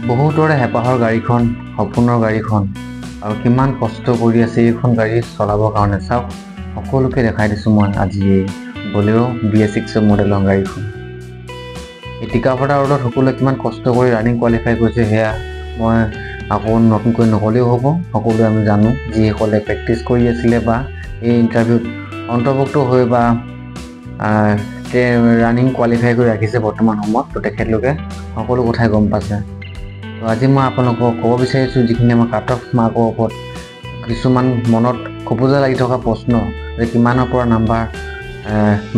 বহুতৰে হেঁপাহৰ গাড়ীখন, সপোনৰ গাড়ীখন আৰু কিমান কষ্ট কৰি আছে এইখন গাড়ী চলাবৰ কাৰণে। চাওক, সকলোকে দেখাই দিছোঁ মই আজি এই বলেৰো BS6 মডেলৰ গাড়ীখন। এই টিকাফটা ৰোডত সকলোৱে কিমান কষ্ট কৰি ৰানিং কোৱালিফাই কৰিছে, সেয়া মই আকৌ নতুনকৈ নক'লেও হ'ব। সকলোৱে আমি জানো, যিসকলে প্ৰেক্টিছ কৰি আছিলে বা এই ইণ্টাৰভিউত অন্তৰ্ভুক্ত হৈ বা ৰানিং কোৱালিফাই কৰি ৰাখিছে বৰ্তমান সময়ত, তো তেখেতলোকে সকলো কথাই গম পাইছে। তো আজি মই আপোনালোকক ক'ব বিচাৰিছোঁ, যিখিনি আমাৰ কাট অফ মাৰ্কৰ ওপৰত কিছুমান মনত খোপোজা লাগি থকা প্ৰশ্ন, যে কিমানৰ পৰা নাম্বাৰ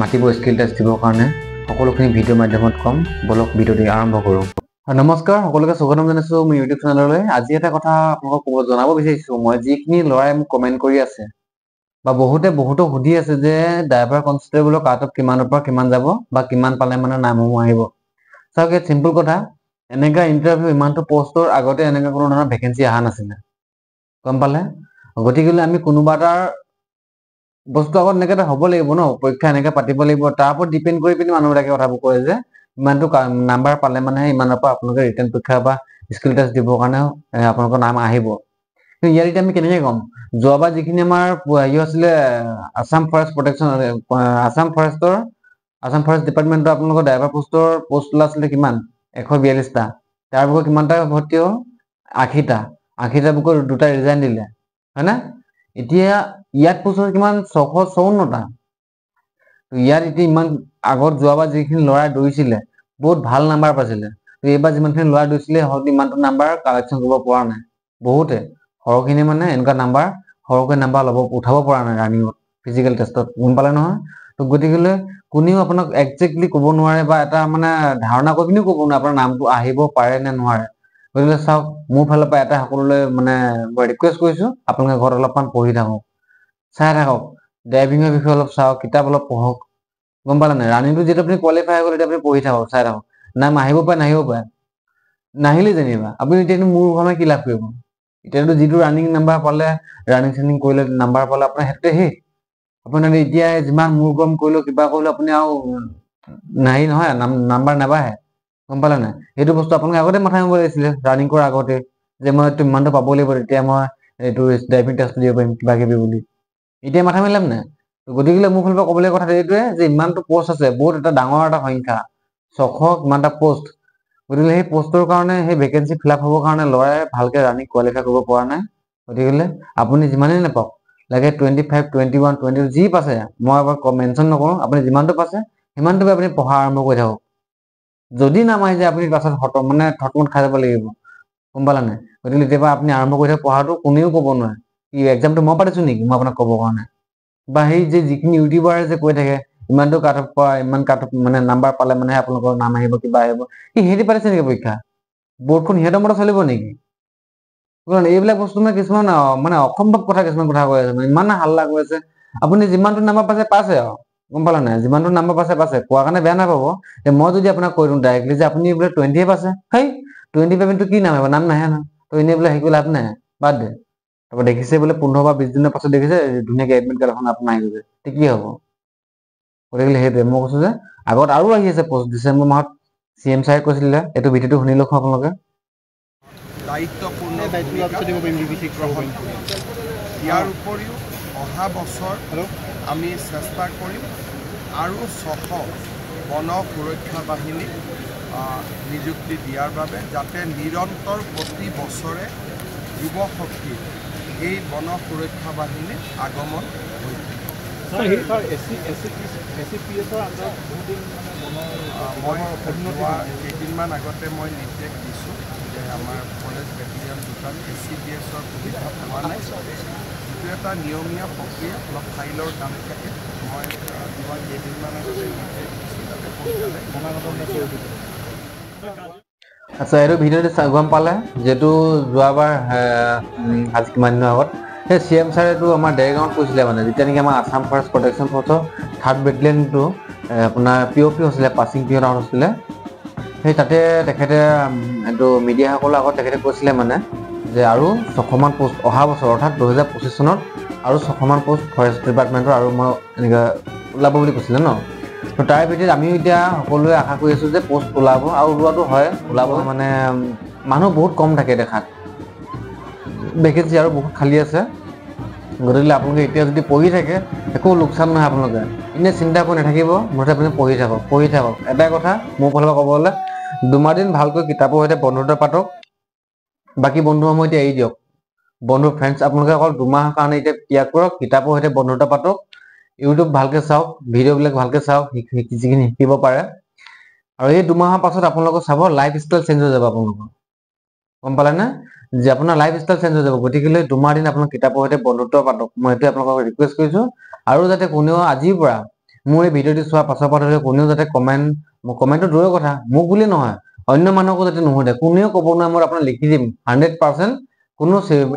মাতিব স্কিল টেষ্ট দিবৰ কাৰণে, সকলোখিনি ভিডিঅ'ৰ মাধ্যমত ক'ম। বলক ভিডিঅ'টি আৰম্ভ কৰোঁ। নমস্কাৰ, সকলোকে স্বাগতম জনাইছোঁ মোৰ ইউটিউব চেনেললৈ। আজি এটা কথা আপোনালোকক জনাব বিচাৰিছোঁ মই, যিখিনি ল'ৰাই মোক কমেণ্ট কৰি আছে বা বহুতক সুধি আছে যে ড্ৰাইভাৰ কনষ্টেবলৰ কাট অফ কিমানৰ পৰা কিমান যাব বা কিমান পালে মানে নামসমূহ আহিব। চাওক, ইয়াত চিম্পল কথা, এনেকুৱা ইণ্টাৰভিউ ইমানটো পষ্টৰ আগতে এনেকুৱা কোনো ধৰণৰ ভেকেঞ্চি অহা নাছিলে, গম পালে। গতিকেলৈ আমি কোনোবা এটাৰ বস্তু আগত এনেকৈ এটা হ'ব লাগিব ন, পৰীক্ষা এনেকৈ পাতিব লাগিব, তাৰ ওপৰত ডিপেণ্ড কৰি পিনি মানুহবিলাকে কথাবোৰ কয় যে ইমানটো নাম্বাৰ পালে মানে ইমানৰ পৰা আপোনালোকে ৰিটেন পৰীক্ষা বা স্কিল টেষ্ট দিবৰ কাৰণে আপোনালোকৰ নাম আহিব। কিন্তু ইয়াত এতিয়া আমি কেনেকৈ ক'ম? যোৱাবাৰ যিখিনি আমাৰ আছিলে আছাম ফৰেষ্ট ডিপাৰ্টমেণ্টৰ আপোনালোকৰ ড্ৰাইভাৰ পোষ্ট ওলাইছিলে কিমান? 142টা। তাৰ বুকত কিমানটা ভৰ্তি হ'ল? 80টা বুকত 2টা ৰিজাইন দিলে, হয়নে? এতিয়া ইয়াত পোষ্ট হ'ল কিমান? 654টা। ইয়াত এতিয়া ইমান আগত যোৱাবাৰ যিখিনি ল'ৰাই দৌৰিছিলে বহুত ভাল নাম্বাৰ পাইছিলে, এইবাৰ যিমানখিনি ল'ৰাই দৌৰিছিলে হয়তো ইমানটো নাম্বাৰ কালেকশ্যন কৰিব পৰা নাই। বহুতে সৰহখিনি মানে এনেকুৱা সৰহকৈ নাম্বাৰ উঠাব পৰা নাই ৰানিঙত, ফিজিকেল টেষ্টত, গম পালে নহয়। তো গতিকেলৈ কোনেও আপোনাক একজেক্টলি ক'ব নোৱাৰে বা এটা মানে ধাৰণা কৰি পিনিও ক'ব নোৱাৰে আপোনাৰ নামটো আহিব পাৰে নে নোৱাৰে। গতিকে চাওক, মোৰ ফালৰ পৰা এটা সকলোলৈ মানে মই ৰিকুৱেষ্ট কৰিছোঁ, আপোনালোকে ঘৰত অলপমান পঢ়ি থাকক, চাই থাকক, ড্ৰাইভিঙৰ বিষয়ে অলপ চাওক, কিতাপ অলপ পঢ়ক, গম পালে নাই। ৰানিংটো যিহেতু আপুনি কোৱালিফাই হৈ গ'ল, এতিয়া আপুনি পঢ়ি থাকক, চাই থাকক, নাম আহিব পাৰে নাহিব পাৰে। নাহিলে যেনিবা আপুনি এতিয়ানো মোৰ ঘৰলৈ কি লাভ কৰিব? এতিয়াতো যিটো ৰানিং নাম্বাৰ পালে, ৰানিং চানিং কৰিলে নাম্বাৰ পালে আপোনাৰ সেইটোতে শেষ। আপোনাৰ এতিয়া যিমান মূৰ গৰম কৰিলেও কিবা কৰিলেও আপুনি আৰু নহয়, নাম্বাৰ নাবাঢ়ে, গম পালে নাই। সেইটো বস্তু আপোনালোকে আগতে মাথা মাৰিব লাগিছিলে, ৰানিং কৰাৰ আগতে, যে মই ইমানটো পাব লাগিব, তেতিয়া মই এইটো ড্ৰাইভিং টেষ্ট দিব পাৰিম কিবা কিবি বুলি। এতিয়া মাথা মাৰি লাভ নাই। গতিকে মোৰ ফালৰ পৰা ক'বলৈ কথা এইটোৱে যে ইমানটো পষ্ট আছে, বহুত এটা ডাঙৰ এটা সংখ্যা, 600 কিমানটা পষ্ট। গতিকে সেই পষ্টৰ কাৰণে, সেই ভেকেঞ্চি ফিল আপ হ'বৰ কাৰণে ল'ৰাই ভালকৈ ৰানিং কোৱালিফাই কৰিব পৰা নাই। গতিকে আপুনি যিমানেই নাপাওক, লাগে 25, 21, 22 যি পাইছে, মই এবাৰ মেনশ্যন নকৰোঁ, আপুনি যিমানটো পাইছে সিমানটোকে আপুনি পঢ়া আৰম্ভ কৰি থাকক। যদি নাম আহি যায় আপুনি পাছত থতমত খাই যাব লাগিব, গম পালে নাই। গতিকে কেতিয়াবা আপুনি আৰম্ভ কৰি থাকক পঢ়াটো, কোনেও ক'ব নোৱাৰে কি এক্সামটো মই পাতিছোঁ নেকি মই আপোনাক ক'বৰ কাৰণে। বা সেই যিখিনি ইউটিউবাৰে যে কৈ থাকে ইমানটো কাট অফ পৰা, ইমান কাট অফ মানে নাম্বাৰ পালে মানে আপোনালোকৰ নাম আহিব, কিবা আহিব, সিহঁতি পাতিছে নেকি পৰীক্ষা? বৰ্ডখন সিহঁতৰ মতে চলিব নেকি? এইবিলাক বস্তু মানে কিছুমান মানে অসম্ভৱ কথা কিছুমান কথা কৈ আছে, ইমান হাল্লা কৰি আছে। আপুনি যিমানটো নাম্বাৰ পাইছে আৰু, গম পালে নাই। যিমানটো নাম্বাৰ পাইছে, কোৱাৰ কাৰণে বেয়া নাপাব। মই যদি আপোনাক কৈ দিওঁ ডাইৰেক্টলি যে আপুনি বোলে 20 পাইছে, 20 পেমেণ্টটো কি নাম আহিব? নাম নাহে নহয়। তো এনেই বোলে হেৰি কৰি লাভ নাই, বাদ দে। তাৰপৰা দেখিছে বোলে 15 বা 20 দিনৰ পাছত দেখিছে ধুনীয়াকৈ এডমিট কাৰ্ড এখন আপোনাৰ আহি গৈছে, কি হ'ব? গতিকে সেইটোৱে মই কৈছোঁ যে আগত আৰু আহি আছে পষ্ট, ডিচেম্বৰ মাহত CM ছাৰে কৈছিলে, এইটো ভিডিঅ'টো শুনি লওক আপোনালোকে। দায়িত্বপূৰ্ণ ভূমিকা গ্ৰহণ কৰিম। ইয়াৰ উপৰিও অহা বছৰ আমি চেষ্টা কৰিম আৰু 600 বন সুৰক্ষা বাহিনী নিযুক্তি দিয়াৰ বাবে, যাতে নিৰন্তৰ প্ৰতি বছৰে যুৱ শক্তি এই বন সুৰক্ষা বাহিনীত আগমন হৈ থাকে। মই কেইদিনমান আগতে মই নিৰ্দেশ দিছোঁ যে আমাৰ ফৰেষ্ট বেটেলিয়ন দুটাত ACPSৰ সুবিধা পোৱা নাই, যিটো এটা নিয়মীয়া প্ৰক্ৰিয়া, অলপ ফাইলৰ কাম থাকে। মই কেইদিনমান আগতে নিৰ্দেশ দিছোঁ যাতে সোনকালে। আচ্ছা, এইটো ভিডিঅ'টো গম পালে, যিহেতু যোৱাবাৰ আজি কিমান দিনৰ আগত সেই CM ছাৰেটো আমাৰ দেৰগাঁৱত কৈছিলে, মানে যেতিয়া নেকি আমাৰ আছাম ফৰেষ্ট প্ৰটেকশ্যন ফ'ৰ্চৰ 3rd বেটেলিয়নটো আপোনাৰ POP হৈছিলে, পাছিং পিৰিয়ড আউট হৈছিলে, সেই তাতে তেখেতে এইটো মিডিয়াসকলৰ আগত তেখেতে কৈছিলে মানে যে আৰু 600মান পোষ্ট অহা বছৰ, অৰ্থাৎ 2025 চনত আৰু 600মান পোষ্ট ফৰেষ্ট ডিপাৰ্টমেণ্টৰ আৰু মই এনেকৈ ওলাব বুলি কৈছিলে ন। তো তাৰ ভিতৰত আমিও এতিয়া সকলোৱে আশা কৰি আছোঁ যে পোষ্ট ওলাব, আৰু ওলোৱাটো হয়, ওলাব মানে মানুহ বহুত কম থাকে দেখাত, ভেকেঞ্চি আৰু বহুত খালী আছে। গতিকে আপোনালোকে এতিয়া যদি পঢ়ি থাকে একো লোকচান নহয়, আপোনালোকে এনেই চিন্তা কৰি নাথাকিব, মুঠতে আপুনি পঢ়ি থাকক। এটাই কথা মোৰ ফালৰ পৰা ক'ব গ'লে, 2 দিন ভালকৈ কিতাপৰ সৈতে বন্ধুত্ব পাতক। বাকী বন্ধুসমূহ এতিয়া এৰি দিয়ক। বন্ধু ফ্ৰেণ্ডছ আপোনালোকে অকল 2 মাহৰ কাৰণে এতিয়া ত্যাগ কৰক, কিতাপৰ সৈতে বন্ধুত্ব পাতক, ইউটিউব ভালকৈ চাওক, ভিডিঅ'বিলাক ভালকৈ চাওক, যিখিনি শিকিব পাৰে। আৰু এই 2 মাহৰ পাছত আপোনালোকে চাব লাইফ ষ্টাইল চেঞ্জ হৈ যাব আপোনালোকৰ, গম পালে নে? যে আপোনাৰ লাইফ ষ্টাইল চেঞ্জ হৈ যাব। গতিকে 2 দিন আপোনালোক কিতাপৰ সৈতে বন্ধুত্ব পাতক, মই এইটোৱে আপোনালোকক ৰিকুৱেষ্ট কৰিছোঁ। আৰু যাতে কোনেও আজিৰ পৰা মোৰ এই ভিডিঅ'টি চোৱাৰ পাছৰ পৰা ধৰি কোনেও যাতে কমেণ্টটো দূৰৰ কথা, মোক বুলি নহয় অন্য মানুহকো যাতে নুসুধে, কোনেও ক'ব নোৱাৰে মই আপোনাক লিখি দিম 100%। কোনো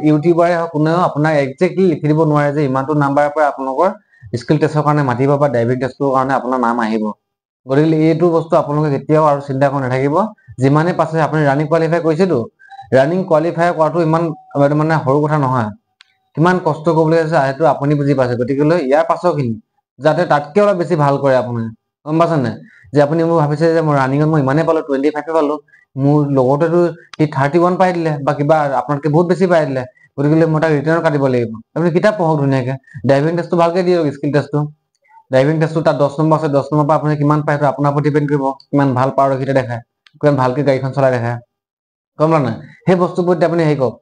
ইউটিউবাৰে হওক কোনেও আপোনাক একজেক্টলি লিখি দিব নোৱাৰে যে ইমানটো নাম্বাৰৰ পৰা আপোনালোকৰ স্কিল টেষ্টৰ কাৰণে মাতিব বা ড্ৰাইভিং টেষ্টৰ কাৰণে আপোনাৰ নাম আহিব। গতিকে এইটো বস্তু আপোনালোকে কেতিয়াও আৰু চিন্তা কৰি নাথাকিব। যিমানে পাছে আপুনি ৰানিং কোৱালিফাই কৰিছেতো, ৰানিং কোৱালিফাই কৰাটো ইমান মানে সৰু কথা নহয়। কিমান কষ্ট কৰিবলগীয়া আছে সেইটো আপুনি বুজি পাইছে। গতিকে ইয়াৰ পাছৰখিনি যাতে তাতকৈ অলপ বেছি ভাল কৰে আপুনি, গম পাইছে নাই? যে আপুনি মোক ভাবিছে যে মই ৰানিঙত মই ইমানেই পালোঁ, 25 পালোঁ, মোৰ লগতেতো সি 31 পাই দিলে বা কিবা আপোনাতকৈ বহুত বেছি পাই দিলে, গতিকে মই তাক ৰিটাৰ্ণত কাটিব লাগিব। আপুনি কিতাপ পঢ়ক ধুনীয়াকৈ, ড্ৰাইভিং টেষ্টটো ভালকৈ দিয়ক, স্কিল টেষ্টটো। ড্ৰাইভিং টেষ্টটো তাত 10 নম্বৰ আছে, 10 নম্বৰ পৰা আপুনি কিমান পায় সেইটো আপোনাৰ ওপৰত ডিপেণ্ড কৰিব, কিমান ভাল পাৰদৰ্শিতা দেখায়, কিমান ভালকৈ গাড়ীখন চলাই দেখায়, গম পালে নাই? সেই বস্তুবোৰ আপুনি হেৰি কৰক।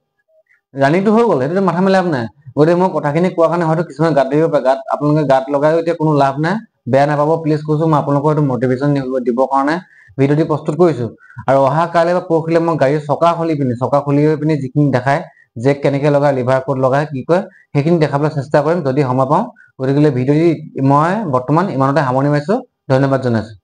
ৰানিংটো হৈ গ'ল, সেইটোতো মাথা মেলাব নাই। গতিকে মই কথাখিনি কোৱাৰ কাৰণে হয়তো কিছুমান গাত দিব পাৰে, আপোনালোকে গাত লগাইও এতিয়া কোনো লাভ নাই, বেয়া নাপাব প্লিজ কৈছোঁ। মই আপোনালোকৰ এইটো মটিভেশ্যন দিবৰ কাৰণে ভিডিঅ'টি প্ৰস্তুত কৰিছোঁ। আৰু অহা কাইলৈ বা পৰহিলৈ মই গাড়ীৰ চকা খুলি পিনি যিখিনি দেখায়, জেক কেনেকৈ লগায়, লিভাৰ ক'ত লগায়, কি কয়, সেইখিনি দেখাবলৈ চেষ্টা কৰিম যদি সময় পাওঁ। গতিকে ভিডিঅ'টি মই বৰ্তমান ইমানতে সামৰণি মাৰিছোঁ, ধন্যবাদ জনাইছোঁ।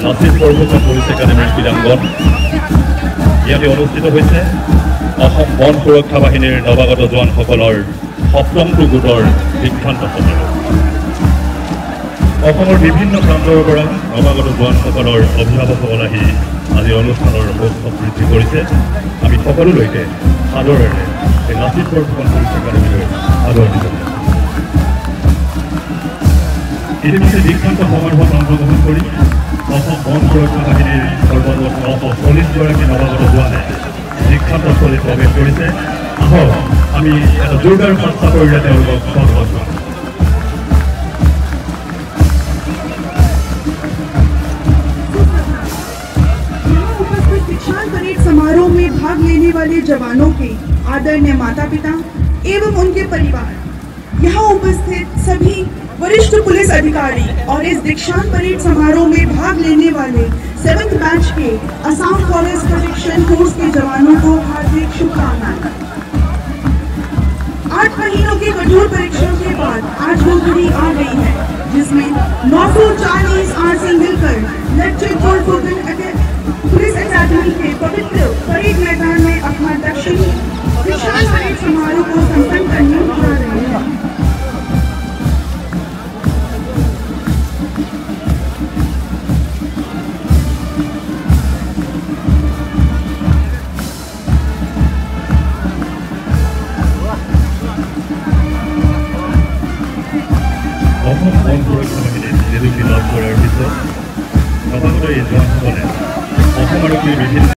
নাচিৰ সৰ্বজন পুলিচ একাডেমীৰ ক্ৰীড়াংগন ইয়াতে অনুষ্ঠিত হৈছে অসম বন সুৰক্ষা বাহিনীৰ নৱাগত জোৱানসকলৰ ৭মটো গোটৰ দীক্ষান্ত সমাৰোহ। অসমৰ বিভিন্ন প্ৰান্তৰ পৰা নৱাগত জোৱানসকলৰ অভিভাৱকসকল আহি আজি অনুষ্ঠানৰ মহোৎসৱ বৃদ্ধি কৰিছে। আমি সকলোলৈকে আদৰেৰে এই নাচিৰ সৰ্বজন পুলিচ একাডেমীলৈ আদৰণি জনাইছোঁ। ইতিমধ্যে দীক্ষান্ত সমাৰোহত অংশগ্ৰহণ কৰি অসম বন সুৰক্ষা বাহিনীৰ সৰ্বমুঠ 940গৰাকী নৱাগত জোৱানে দীক্ষান্তস্থলীত প্ৰৱেশ কৰিছে। আহক আমি এটা জোৰদাৰ চাপৰিৰে তেওঁলোকক স্বাগতম জনাওঁ। दीक्षांत परेड समारोह में भाग लेने वाले जवानों के आदरणीय माता पिता एवं उनके परिवार, यहाँ उपस्थित सभी वरिष्ठ पुलिस अधिकारी और इस दीक्षांत परेड समारोह में भाग लेने वाले 7th बैच के असम फॉरेस्ट प्रोटेक्शन फोर्स के जवानों को हार्दिक शुभकामनाएं। 8 महीनों की कठोर परीक्षा के बाद आज वो घड़ी आ गई है जिसमें 940 आरसी मिलकर लेफ्टिनेंट पुलिस अकादमी के पवित्र परेड मैदान में अपना दीक्षांत परेड समारोह को संपन्न करने जा रहे हैं। অসম বন সুৰক্ষা বাহিনীত নিযুক্তি লাভ কৰাৰ পিছত নৱাগত এই জোৱানসকলে অসম আৰক্ষীৰ বিভিন্ন